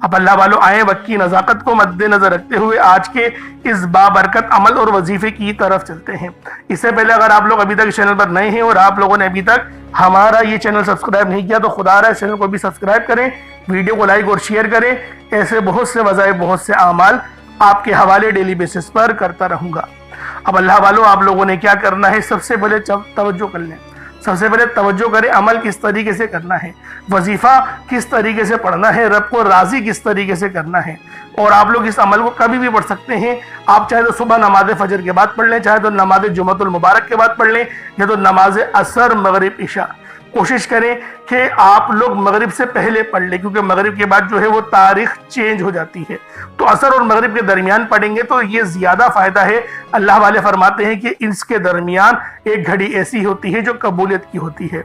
اب اللہ والوں آئے وقت کی نزاکت کو مد نظر رکھتے ہوئے آج کے اس بابرکت عمل اور وظیفے کی طرف چلتے ہیں۔ اس سے پہلے اگر آپ لوگ ابھی تک اس چینل پر نئے ہیں اور آپ لوگوں نے ابھی تک ہمارا یہ چینل سبسکرائب نہیں کیا تو خدا رہا اس چینل کو بھی سبسکرائب کریں، ویڈیو کو لائک اور شیئر کریں۔ ایسے بہت سے وظائف، بہت سے اعمال آپ کے حوالے ڈیلی بیسس پر کرتا رہوں گا۔ اب اللہ والوں آپ لوگوں نے کیا کرنا ہے، سب سے پہلے توجہ کر لیں، سب سے پہلے توجہ کریں عمل کس طریقے سے کرنا ہے، وظیفہ کس طریقے سے پڑھنا ہے، رب کو راضی کس طریقے سے کرنا ہے۔ اور آپ لوگ اس عمل کو کبھی بھی پڑھ سکتے ہیں، آپ چاہے تو صبح نماز فجر کے بعد پڑھ لیں، چاہے تو نماز جمعۃ المبارک کے بعد پڑھ لیں، یا تو نماز عصر، مغرب، عشاء۔ کوشش کریں کہ آپ لوگ مغرب سے پہلے پڑھ لیں، کیونکہ مغرب کے بعد جو ہے وہ تاریخ چینج ہو جاتی ہے، تو عصر اور مغرب کے درمیان پڑھیں گے تو یہ زیادہ فائدہ ہے۔ اللہ والے فرماتے ہیں کہ اس کے درمیان ایک گھڑی ایسی ہوتی ہے جو قبولیت کی ہوتی ہے،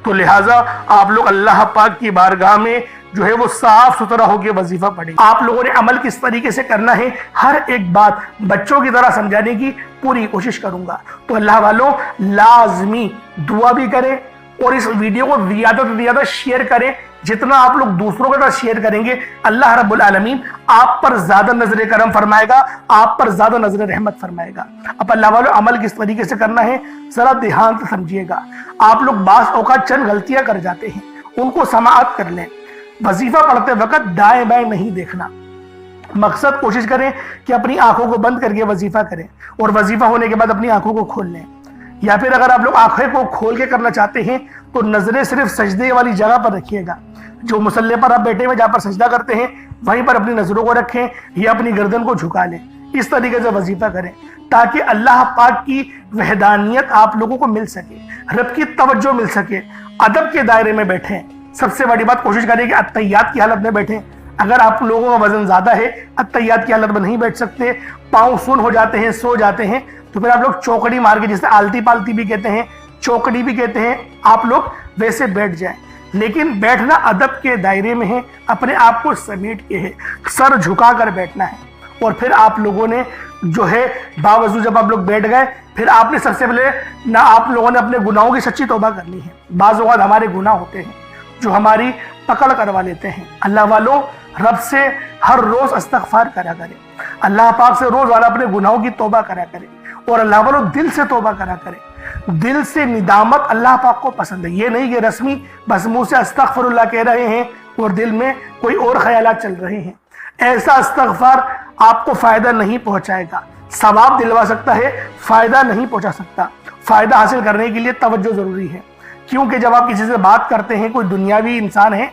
تو لہٰذا آپ لوگ اللہ پاک کی بارگاہ میں جو ہے وہ صاف ستھرا ہو کے وظیفہ پڑھیں۔ آپ لوگوں نے عمل کس طریقے سے کرنا ہے، ہر ایک بات بچوں کی طرح سمجھانے کی پوری کوشش کروں گا۔ تو اللہ والوں لازمی دعا بھی کریں اور اس ویڈیو کو زیادہ سے زیادہ شیئر کریں۔ جتنا آپ لوگ دوسروں کے ساتھ شیئر کریں گے اللہ رب العالمین آپ پر زیادہ نظر کرم فرمائے گا، آپ پر زیادہ نظر رحمت فرمائے گا۔ اب اللہ والوں عمل کس طریقے سے کرنا ہے ذرا دھیان سے سمجھیے گا۔ آپ لوگ بعض اوقات چند غلطیاں کر جاتے ہیں، ان کو سماعت کر لیں۔ وظیفہ پڑھتے وقت دائیں بائیں نہیں دیکھنا، مقصد کوشش کریں کہ اپنی آنکھوں کو بند کر کے وظیفہ کریں، اور وظیفہ ہونے کے بعد اپنی آنکھوں کو کھول لیں، یا پھر اگر آپ لوگ آنکھیں کو کھول کے کرنا چاہتے ہیں تو نظریں صرف سجدے والی جگہ پر رکھیے گا، جو مصلی پر آپ بیٹھے ہوئے جہاں پر سجدہ کرتے ہیں وہیں پر اپنی نظروں کو رکھیں یا اپنی گردن کو جھکا لیں۔ اس طریقے سے وظیفہ کریں تاکہ اللہ پاک کی وحدانیت آپ لوگوں کو مل سکے، رب کی توجہ مل سکے۔ ادب کے دائرے میں بیٹھیں، سب سے بڑی بات کوشش کریں کہ اتحیات کی حالت میں بیٹھیں۔ اگر آپ لوگوں کا وزن زیادہ ہے، اتحیات کی حالت میں نہیں بیٹھ سکتے، پاؤں سن ہو جاتے ہیں، سو جاتے ہیں، تو پھر آپ لوگ چوکڑی مار کے، جسے آلتی پالتی بھی کہتے ہیں، چوکڑی بھی کہتے ہیں، آپ لوگ ویسے بیٹھ جائیں۔ لیکن بیٹھنا ادب کے دائرے میں ہے، اپنے آپ کو سمیٹ کے ہے، سر جھکا کر بیٹھنا ہے۔ اور پھر آپ لوگوں نے جو ہے باوضو جب آپ لوگ بیٹھ گئے، پھر آپ نے سب سے پہلے نہ آپ لوگوں نے اپنے گناہوں کی سچی توبہ کرنی ہے۔ بعض اوقات ہمارے گناہ ہوتے ہیں جو ہماری پکڑ کروا لیتے ہیں۔ اللہ والوں رب سے ہر روز استغفار کرا کریں، اللہ پاک سے روز والا اپنے گناہوں کی توبہ کرا کریں، اور اللہ والوں دل سے توبہ کرا کریں۔ دل سے ندامت اللہ پاک کو پسند ہے، یہ نہیں کہ رسمی بس منہ سے استغفر اللہ کہہ رہے ہیں اور دل میں کوئی اور خیالات چل رہے ہیں۔ ایسا استغفار آپ کو فائدہ نہیں پہنچائے گا، ثواب دلوا سکتا ہے، فائدہ نہیں پہنچا سکتا۔ فائدہ حاصل کرنے کے لیے توجہ ضروری ہے، کیونکہ جب آپ کسی سے بات کرتے ہیں، کوئی دنیاوی انسان ہے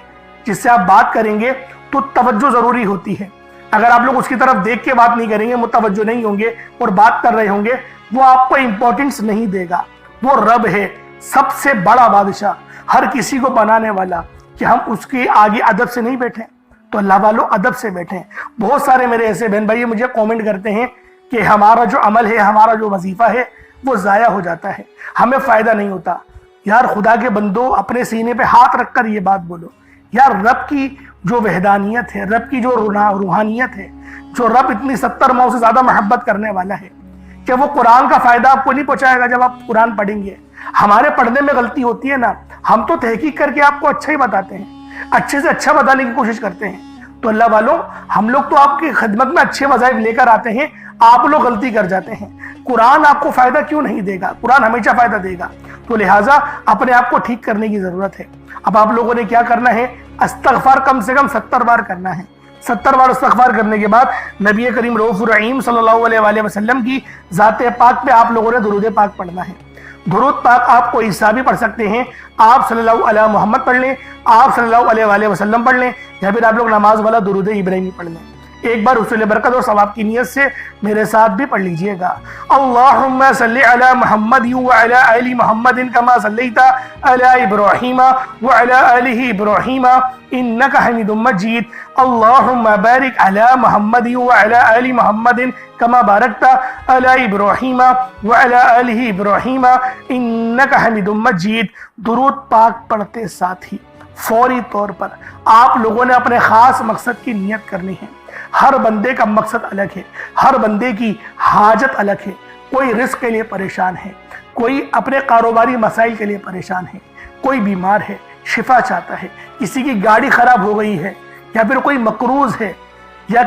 جس سے آپ بات کریں گے تو توجہ ضروری ہوتی ہے۔ اگر آپ لوگ اس کی طرف دیکھ کے بات نہیں کریں گے، متوجہ نہیں ہوں گے اور بات کر رہے ہوں گے، وہ آپ کو امپورٹنس نہیں دے گا۔ وہ رب ہے، سب سے بڑا بادشاہ، ہر کسی کو بنانے والا، کہ ہم اس کے آگے ادب سے نہیں بیٹھیں۔ تو اللہ والوں ادب سے بیٹھیں۔ بہت سارے میرے ایسے بہن بھائی مجھے کومنٹ کرتے ہیں کہ ہمارا جو عمل ہے، ہمارا جو وظیفہ ہے وہ ضائع ہو جاتا ہے، ہمیں فائدہ نہیں ہوتا۔ یار خدا کے بندو، اپنے سینے پہ ہاتھ رکھ کر یہ بات بولو، یار رب کی جو وحدانیت ہے، رب کی جو روحانیت ہے، جو رب اتنی 70 ماؤں سے زیادہ محبت کرنے والا ہے، کہ وہ قرآن کا فائدہ آپ کو نہیں پہنچائے گا جب آپ قرآن پڑھیں گے۔ ہمارے پڑھنے میں غلطی ہوتی ہے نا، ہم تو تحقیق کر کے آپ کو اچھا ہی بتاتے ہیں، اچھے سے اچھا بتانے کی کوشش کرتے ہیں۔ تو اللہ والوں ہم لوگ تو آپ کی خدمت میں اچھے وظائف لے کر آتے ہیں، آپ لوگ غلطی کر جاتے ہیں۔ قرآن آپ کو فائدہ کیوں نہیں دے گا؟ قرآن ہمیشہ فائدہ دے گا۔ تو لہٰذا اپنے آپ کو ٹھیک کرنے کی ضرورت ہے۔ اب آپ لوگوں نے کیا کرنا ہے؟ استغفار کم سے کم 70 بار کرنا ہے۔ 70 بار استغفار کرنے کے بعد نبی کریم رؤوف الرحیم صلی اللہ علیہ وآلہ وسلم کی ذات پاک پہ آپ لوگوں نے درود پاک پڑھنا ہے۔ درود پاک آپ کو عیسیٰ بھی پڑھ سکتے ہیں، آپ صلی اللہ علیہ محمد پڑھ لیں، آپ صلی اللہ علیہ وآلہ وسلم پڑھ لیں، یا پھر آپ لوگ نماز والا درود ابراہیمی پڑھ لیں۔ ایک بار حصول برکت اور ثواب کی نیت سے میرے ساتھ بھی پڑھ لیجئے گا۔ اللہم صلی علی محمد وعلی آل محمد کما صلیت علی ابراہیم وعلی آل ابراہیم انک حمید مجید۔ اللہم بارک علی محمد وعلی آل محمد کما بارکت علی ابراہیم وعلی آل ابراہیم انک حمید مجید۔ درود پاک پڑھتے ساتھ ہی فوری طور پر آپ لوگوں نے اپنے خاص مقصد کی نیت کرنی ہے۔ ہر بندے کا مقصد الگ ہے، ہر بندے کی حاجت الگ ہے۔ کوئی رزق کے لیے پریشان ہے، کوئی اپنے کاروباری مسائل کے لیے پریشان ہے، کوئی بیمار ہے، شفا چاہتا ہے، کسی کی گاڑی خراب ہو گئی ہے، یا پھر کوئی مقروض ہے یا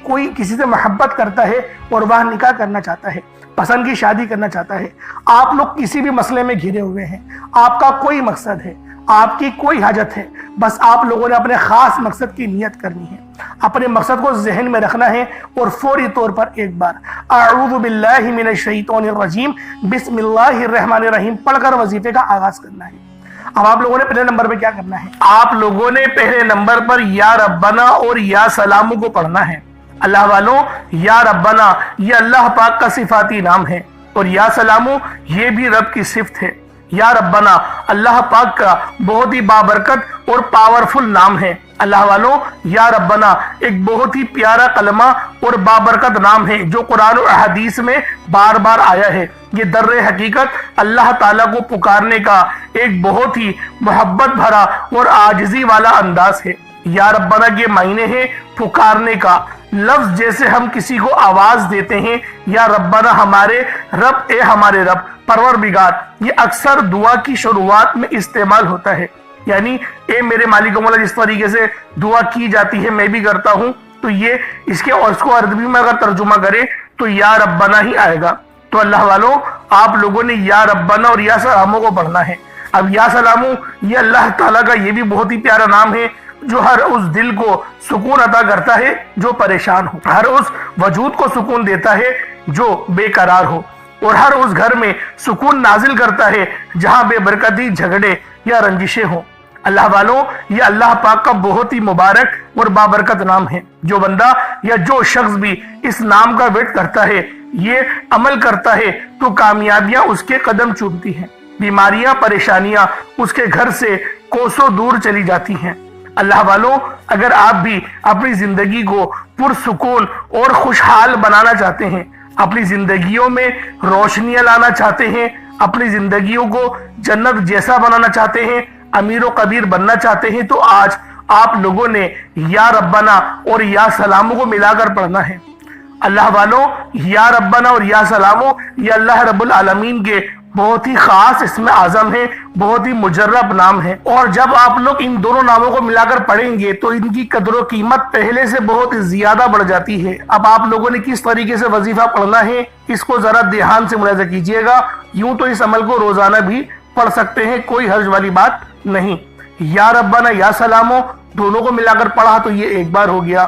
کوئی کسی سے محبت کرتا ہے اور وہ نکاح کرنا چاہتا ہے، پسند کی شادی کرنا چاہتا ہے، آپ لوگ کسی بھی مسئلے میں گھرے ہوئے ہیں، آپ کا کوئی مقصد ہے، آپ کی کوئی حاجت ہے، بس آپ لوگوں نے اپنے خاص مقصد کی نیت کرنی ہے، اپنے مقصد کو ذہن میں رکھنا ہے اور فوری طور پر ایک بار اعوذ باللہ من الشیطان الرجیم بسم اللہ الرحمن الرحیم پڑھ کر وظیفے کا آغاز کرنا ہے۔ اب آپ لوگوں نے پہلے نمبر پہ کیا کرنا ہے؟ آپ لوگوں نے پہلے نمبر پر یا ربنا اور یا سلامو کو پڑھنا ہے۔ اللہ والوں، یا ربنا یہ اللہ پاک کا صفاتی نام ہے اور یا سلامو یہ بھی رب کی صفت ہے۔ یا ربنا اللہ پاک کا بہت ہی بابرکت اور پاورفل نام ہے۔ اللہ والوں، یا ربنا ایک بہت ہی پیارا کلمہ اور بابرکت نام ہے جو قرآن و حدیث میں بار بار آیا ہے۔ یہ در حقیقت اللہ تعالیٰ کو پکارنے کا ایک بہت ہی محبت بھرا اور عاجزی والا انداز ہے۔ یا ربنا کے معنی ہے پکارنے کا، لفظ جیسے ہم کسی کو آواز دیتے ہیں یا ربنا ہمارے رب، اے ہمارے رب، پروردگار، یہ اکثر دعا کی شروعات میں استعمال ہوتا ہے، یعنی اے میرے مالک و مولا، جس طریقے سے دعا کی جاتی ہے میں بھی کرتا ہوں، تو یہ اس کو عربی میں اگر ترجمہ کرے تو یا ربنا ہی آئے گا۔ تو اللہ والوں، آپ لوگوں نے یا ربنا اور یا سلامو کو پڑھنا ہے۔ اب یا سلامو یہ اللہ تعالیٰ کا یہ بھی بہت ہی پیارا نام ہے جو ہر اس دل کو سکون عطا کرتا ہے جو پریشان ہو، ہر اس وجود کو سکون دیتا ہے جو بے قرار ہو، اور ہر اس گھر میں سکون نازل کرتا ہے جہاں بے برکتی، جھگڑے یا رنجشیں ہوں۔ اللہ والوں، یہ اللہ پاک کا بہت ہی مبارک اور بابرکت نام ہے۔ جو بندہ یا جو شخص بھی اس نام کا ورد کرتا ہے، یہ عمل کرتا ہے، تو کامیابیاں اس کے قدم چومتی ہیں، بیماریاں، پریشانیاں اس کے گھر سے کوسوں دور چلی جاتی ہیں۔ اللہ والوں، اگر آپ بھی اپنی زندگی کو پرسکون اور خوشحال بنانا چاہتے ہیں، اپنی زندگیوں میں روشنیاں لانا چاہتے ہیں، اپنی زندگیوں کو جنت جیسا بنانا چاہتے ہیں، امیر و کبیر بننا چاہتے ہیں، تو آج آپ لوگوں نے یا ربنا اور یا سلامو کو ملا کر پڑھنا ہے۔ اللہ والوں، یا ربنا اور یا سلامو یہ اللہ رب العالمین کے بہت ہی خاص اسم اعظم ہے، بہت ہی مجرب نام ہے، اور جب آپ لوگ ان دونوں ناموں کو ملا کر پڑھیں گے تو ان کی قدر و قیمت پہلے سے بہت زیادہ بڑھ جاتی ہے۔ اب آپ لوگوں نے کس طریقے سے وظیفہ پڑھنا ہے اس کو ذرا دھیان سے ملاحظہ کیجئے گا۔ یوں تو اس عمل کو روزانہ بھی پڑھ سکتے ہیں، کوئی حرج والی بات نہیں۔ یا ربنا یا سلامو دونوں کو ملا کر پڑھا تو یہ ایک بار ہو گیا،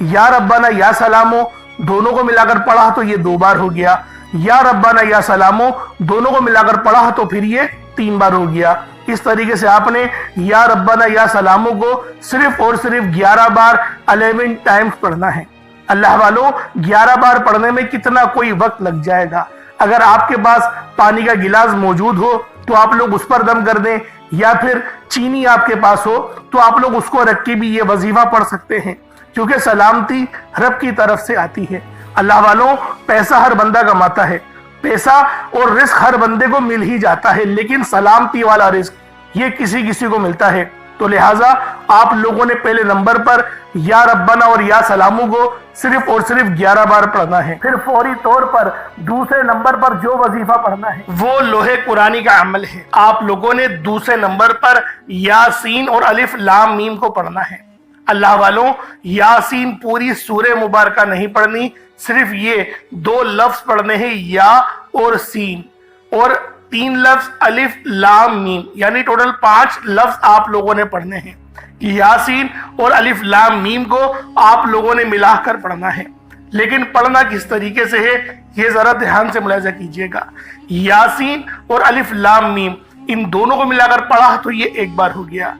یا ربنا یا سلامو دونوں کو ملا کر پڑھا تو یہ 2 بار ہو گیا، یا ربنا یا سلامو دونوں کو ملا کر پڑھا تو پھر یہ 3 بار ہو گیا۔ اس طریقے سے آپ نے یا ربنا یا سلامو کو صرف اور صرف 11 بار 11 ٹائمز پڑھنا ہے۔ اللہ والوں، 11 بار پڑھنے میں کتنا کوئی وقت لگ جائے گا۔ اگر آپ کے پاس پانی کا گلاس موجود ہو تو آپ لوگ اس پر دم کر دیں، یا پھر چینی آپ کے پاس ہو تو آپ لوگ اس کو رکھ کے بھی یہ وظیفہ پڑھ سکتے ہیں، کیونکہ سلامتی رب کی طرف سے آتی ہے۔ اللہ والوں، پیسہ ہر بندہ کماتا ہے، پیسہ اور رزق ہر بندے کو مل ہی جاتا ہے، لیکن سلامتی والا رزق یہ کسی کو ملتا ہے۔ تو لہٰذا آپ لوگوں نے پہلے نمبر پر یا ربنا اور یا سلامو کو صرف اور صرف 11 بار پڑھنا ہے۔ پھر فوری طور پر دوسرے نمبر پر جو وظیفہ پڑھنا ہے وہ لوح قرآنی کا عمل ہے۔ آپ لوگوں نے دوسرے نمبر پر یاسین اور الف لام میم کو پڑھنا ہے۔ اللہ والوں، یاسین پوری سورہ مبارکہ نہیں پڑھنی، صرف یہ 2 لفظ پڑھنے ہیں، یا اور سین، اور 3 لفظ الف لام میم، یعنی ٹوٹل 5 لفظ آپ لوگوں نے پڑھنے ہیں۔ یاسین اور الف لام میم کو آپ لوگوں نے ملا کر پڑھنا ہے، لیکن پڑھنا کس طریقے سے ہے یہ ذرا دھیان سے ملاحظہ کیجئے گا۔ یاسین اور الف لام میم ان دونوں کو ملا کر پڑھا تو یہ 1 بار ہو گیا،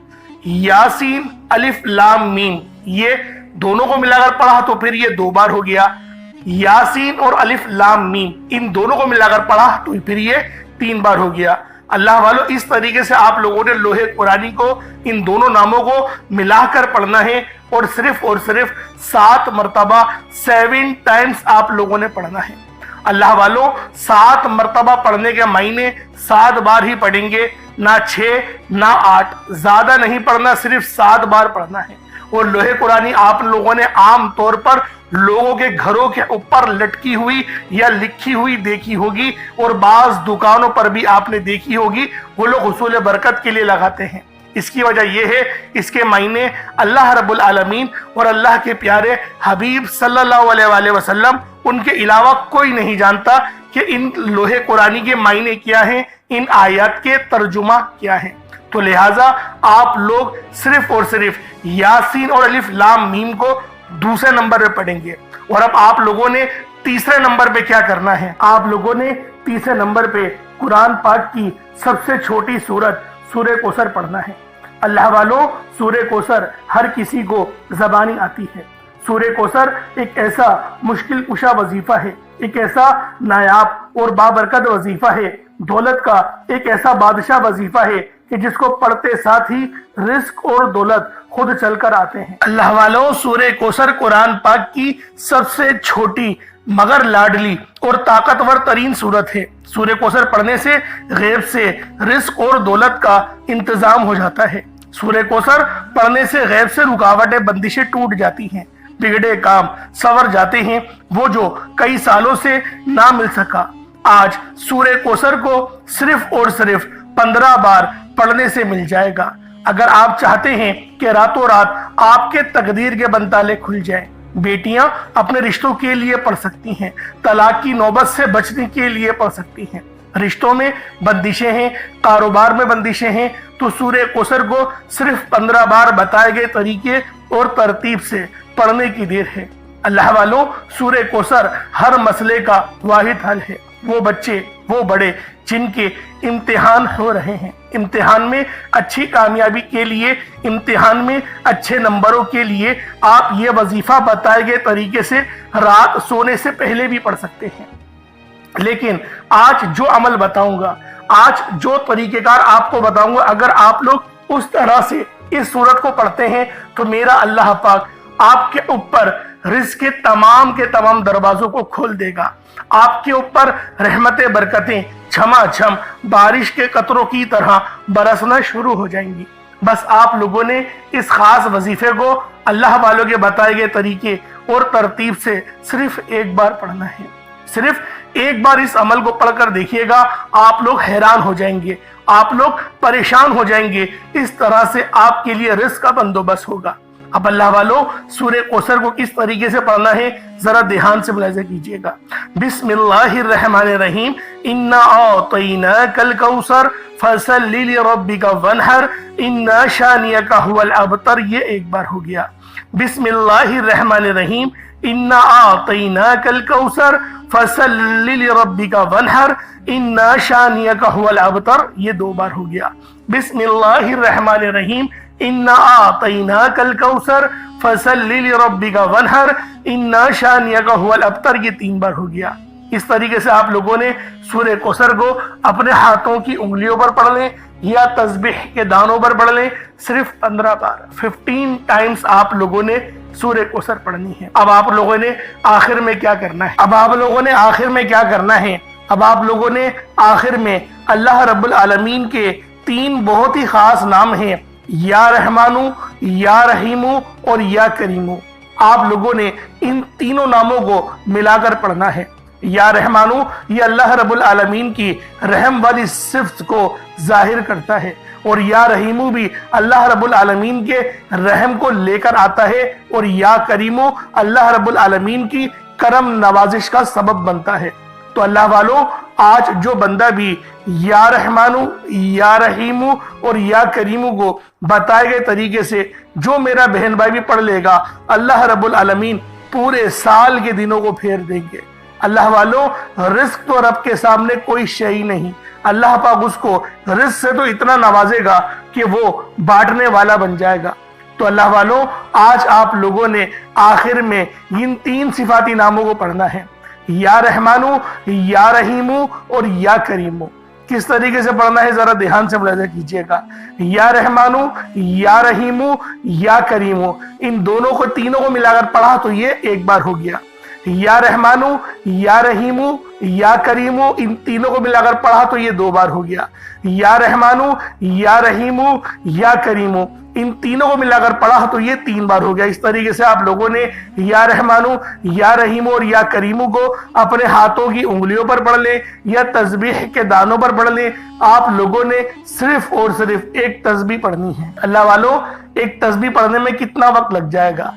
یاسین الف لام میم یہ دونوں کو ملا کر پڑھا تو پھر یہ 2 بار ہو گیا، یاسین اور الف لام میم ان دونوں کو ملا کر پڑھا تو پھر یہ 3 بار ہو گیا۔ اللہ والوں، اس طریقے سے آپ لوگوں نے لوح قرآنی کو ان دونوں ناموں کو ملا کر پڑھنا ہے، اور صرف 7 مرتبہ 7 ٹائمز آپ لوگوں نے پڑھنا ہے۔ اللہ والوں، 7 مرتبہ پڑھنے کے معنی 7 بار ہی پڑھیں گے، نہ 6 نہ 8، زیادہ نہیں پڑھنا، صرف 7 بار پڑھنا ہے۔ اور لوح قرآنی آپ لوگوں نے عام طور پر لوگوں کے گھروں کے اوپر لٹکی ہوئی یا لکھی ہوئی دیکھی ہوگی، اور بعض دکانوں پر بھی آپ نے دیکھی ہوگی، وہ لوگ حصول برکت کے لیے لگاتے ہیں۔ اس کی وجہ یہ ہے اس کے معنی اللہ رب العالمین اور اللہ کے پیارے حبیب صلی اللہ علیہ وآلہ وسلم ان کے علاوہ کوئی نہیں جانتا کہ ان لوح قرآنی کے معنی کیا ہیں، ان آیات کے ترجمہ کیا ہیں۔ تو لہٰذا آپ لوگ صرف اور صرف یاسین اور الف لام میم کو دوسرے نمبر پہ پڑھیں گے، اور اب آپ لوگوں نے تیسرے نمبر پہ کیا کرنا ہے؟ آپ لوگوں نے تیسرے نمبر پہ قرآن پاک کی سب سے چھوٹی سورت سورہ کوثر پڑھنا ہے۔ اللہ والوں، سورہ کوثر ہر کسی کو زبانی آتی ہے۔ سورہ کوثر ایک ایسا مشکل کشا وظیفہ ہے، ایک ایسا نایاب اور بابرکت وظیفہ ہے، دولت کا ایک ایسا بادشاہ وظیفہ ہے کہ جس کو پڑھتے ساتھ ہی رزق اور دولت خود چل کر آتے ہیں۔ اللہ والوں، سورہ کوثر قرآن پاک کی سب سے چھوٹی مگر لاڈلی اور طاقتور ترین صورت ہے۔ سورہ کوثر پڑھنے سے غیب سے رزق اور دولت کا انتظام ہو جاتا ہے۔ سورہ کوثر پڑھنے سے غیب سے رکاوٹیں بندشیں ٹوٹ جاتی ہیں، بگڑے کام سنور جاتے ہیں، وہ جو کئی سالوں سے نہ مل سکا آج سورہ کوثر کو صرف اور صرف 15 بار پڑھنے سے مل جائے گا۔ اگر آپ چاہتے ہیں کہ راتوں رات آپ کے تقدیر کے بنتالے کھل جائیں، بیٹیاں اپنے رشتوں کے لیے پڑھ سکتی ہیں، طلاق کی نوبت سے بچنے کے لیے پڑھ سکتی ہیں، رشتوں میں بندشیں ہیں، کاروبار میں بندشیں ہیں، تو سورہ کوثر کو صرف 15 بار بتائے گئے طریقے اور ترتیب سے پڑھنے کی دیر ہے۔ اللہ والوں، سورہ کوثر ہر مسئلے کا واحد حل ہے۔ وہ بچے، وہ بڑے جن کے امتحان ہو رہے ہیں، امتحان میں اچھی کامیابی کے لیے، امتحان میں اچھے نمبروں کے لیے آپ یہ وظیفہ بتائے گئے طریقے سے رات سونے سے پہلے بھی پڑھ سکتے ہیں۔ لیکن آج جو عمل بتاؤں گا، آج جو طریقہ کار آپ کو بتاؤں گا، اگر آپ لوگ اس طرح سے اس سورت کو پڑھتے ہیں تو میرا اللہ پاک آپ کے اوپر رزق کے تمام دروازوں کو کھول دے گا۔ آپ کے اوپر رحمتیں، برکتیں چھما چھم بارش کے قطروں کی طرح برسنا شروع ہو جائیں گی۔ بس آپ لوگوں نے اس خاص وظیفے کو اللہ والوں کے بتائے گئے طریقے اور ترتیب سے صرف ایک بار پڑھنا ہے۔ صرف ایک بار اس عمل کو پڑھ کر دیکھیے گا، آپ لوگ حیران ہو جائیں گے، آپ لوگ پریشان ہو جائیں گے، اس طرح سے آپ کے لیے رزق کا بندوبست ہوگا۔ اب اللہ والوں، سورہ کوثر کو کس طریقے سے پڑھنا ہے ذرا دھیان سے ملاحظہ کیجئے گا۔ بسم اللہ الرحمن الرحیم، انا اعطیناک الکوثر فصل لربک وانحر ان شانئک هو الابتر، یہ ایک بار ہو گیا۔ بسم اللہ الرحمن الرحیم، انا اعطیناک الکوثر فصل لربک وانحر ان شانئک هو الابتر، یہ دو بار ہو گیا۔ بسم اللہ الرحمن الرحیم، انا اعطیناک الکوثر فصل لربک وانحر ان شانئک هو الابتر، یہ تین بار ہو گیا۔ اس طریقے سے آپ لوگوں نے سورہ کوثر کو اپنے ہاتھوں کی انگلیوں پر پڑھ لیں یا تسبیح کے دانوں پر پڑھ لیں، صرف 15 بار 15 ٹائمز آپ لوگوں نے سورہ کوثر پڑھنی ہے۔ اب آپ لوگوں نے آخر میں کیا کرنا ہے؟ اب آپ لوگوں نے آخر میں اللہ رب العالمین کے 3 بہت ہی خاص نام ہیں، یا رحمانو، یا رحیمو اور یا کریمو۔ آپ لوگوں نے ان تینوں ناموں کو ملا کر پڑھنا ہے۔ یا رحمانو یہ اللہ رب العالمین کی رحم والی صفت کو ظاہر کرتا ہے، اور یا رحیمو بھی اللہ رب العالمین کے رحم کو لے کر آتا ہے، اور یا کریمو اللہ رب العالمین کی کرم نوازش کا سبب بنتا ہے۔ تو اللہ والوں، آج جو بندہ بھی یا رحمانو، یا رحیمو اور یا کریمو کو بتائے گئے طریقے سے جو میرا بہن بھائی بھی پڑھ لے گا، اللہ رب العالمین پورے سال کے دنوں کو پھیر دیں گے۔ اللہ والوں، رزق تو رب کے سامنے کوئی شے نہیں، اللہ پاک اس کو رزق سے تو اتنا نوازے گا کہ وہ بانٹنے والا بن جائے گا۔ تو اللہ والوں، آج آپ لوگوں نے آخر میں ان 3 صفاتی ناموں کو پڑھنا ہے، یا رحمانو، یا رحیمو اور یا کریمو۔ کس طریقے سے پڑھنا ہے ذرا دھیان سے ملاحظہ کیجئے گا۔ یا رحمانو، یا رحیمو، یا کریمو، ان دونوں کو، تینوں کو ملا کر پڑھا تو یہ ایک بار ہو گیا۔ یا رحمانو، یا رحیمو، یا کریمو، ان تینوں کو ملا کر پڑھا تو یہ 2 بار ہو گیا۔ یا رحمانو، یا رحیمو، یا کریمو، ان تینوں کو ملا کر پڑھا تو یہ 3 بار ہو گیا۔ اس طریقے سے آپ لوگوں نے یا رحمانو، یا رحیمو اور یا کریمو کو اپنے ہاتھوں کی انگلیوں پر پڑھ لیں یا تسبیح کے دانوں پر پڑھ لیں۔ آپ لوگوں نے صرف اور صرف ایک تسبیح پڑھنی ہے۔ اللہ والوں، ایک تسبیح پڑھنے میں کتنا وقت لگ جائے گا،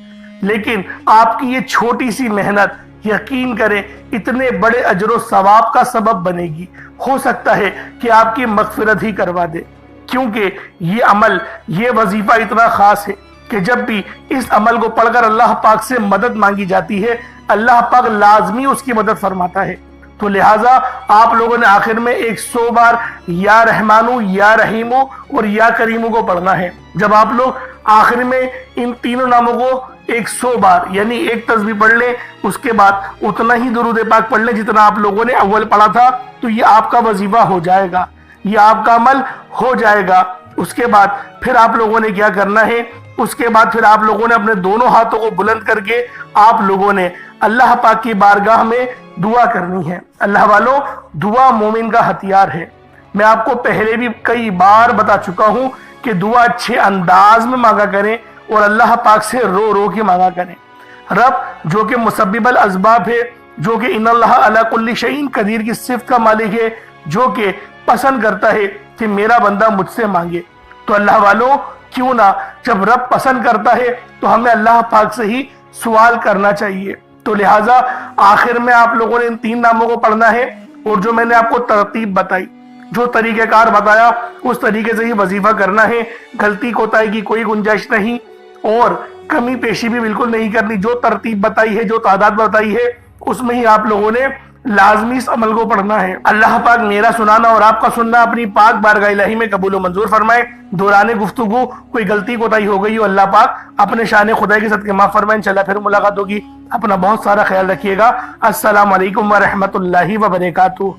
لیکن آپ کی یہ چھوٹی سی محنت یقین کریں اتنے بڑے اجر و ثواب کا سبب بنے گی۔ ہو سکتا ہے کہ آپ کی مغفرت ہی کروا دے، کیونکہ یہ عمل، یہ وظیفہ اتنا خاص ہے کہ جب بھی اس عمل کو پڑھ کر اللہ پاک سے مدد مانگی جاتی ہے، اللہ پاک لازمی اس کی مدد فرماتا ہے۔ تو لہٰذا آپ لوگوں نے آخر میں 100 بار یا رحمانو، یا رحیمو اور یا کریمو کو پڑھنا ہے۔ جب آپ لوگ آخر میں ان تینوں ناموں کو 100 بار یعنی ایک تسبیح پڑھ لیں، اس کے بعد اتنا ہی درود پاک پڑھ لیں جتنا آپ لوگوں نے اول پڑھا تھا، تو یہ آپ کا وظیفہ ہو جائے گا، یہ آپ کا عمل ہو جائے گا۔ اس کے بعد پھر آپ لوگوں نے کیا کرنا ہے، اس کے بعد پھر آپ لوگوں نے اپنے دونوں ہاتھوں کو بلند کر کے آپ لوگوں نے اللہ پاک کی بارگاہ میں دعا کرنی ہے۔ اللہ والوں، دعا مومن کا ہتھیار ہے۔ میں آپ کو پہلے بھی کئی بار بتا چکا ہوں کہ دعا اچھے انداز میں مانگا کریں اور اللہ پاک سے رو رو کے مانگا کریں۔ رب جو کہ مسبب الاسباب ہے، جو کہ ان اللہ علی کل شیء قدیر کی صفت کا مالک ہے، جو کہ پسند کرتا ہے کہ میرا بندہ مجھ سے مانگے، تو اللہ والوں کیوں نہ جب رب پسند کرتا ہے تو ہمیں اللہ پاک سے ہی سوال کرنا چاہیے۔ تو لہٰذا آخر میں آپ لوگوں نے ان 3 ناموں کو پڑھنا ہے، اور جو میں نے آپ کو ترتیب بتائی، جو طریقہ کار بتایا، اس طریقے سے ہی وظیفہ کرنا ہے۔ غلطی کوتاہی کی کوئی گنجائش نہیں اور کمی پیشی بھی بالکل نہیں کرنی۔ جو ترتیب بتائی ہے، جو تعداد بتائی ہے، اس میں ہی آپ لوگوں نے لازمی اس عمل کو پڑھنا ہے۔ اللہ پاک میرا سنانا اور آپ کا سننا اپنی پاک بارگاہ الہی میں قبول و منظور فرمائے۔ دوران گفتگو کوئی غلطی کوتاہی ہو گئی ہو، اللہ پاک اپنے شان خدا کے صدقے معاف فرمائے۔ انشاءاللہ پھر ملاقات ہوگی۔ اپنا بہت سارا خیال رکھیے گا۔ السلام علیکم ورحمۃ اللہ وبرکاتہ۔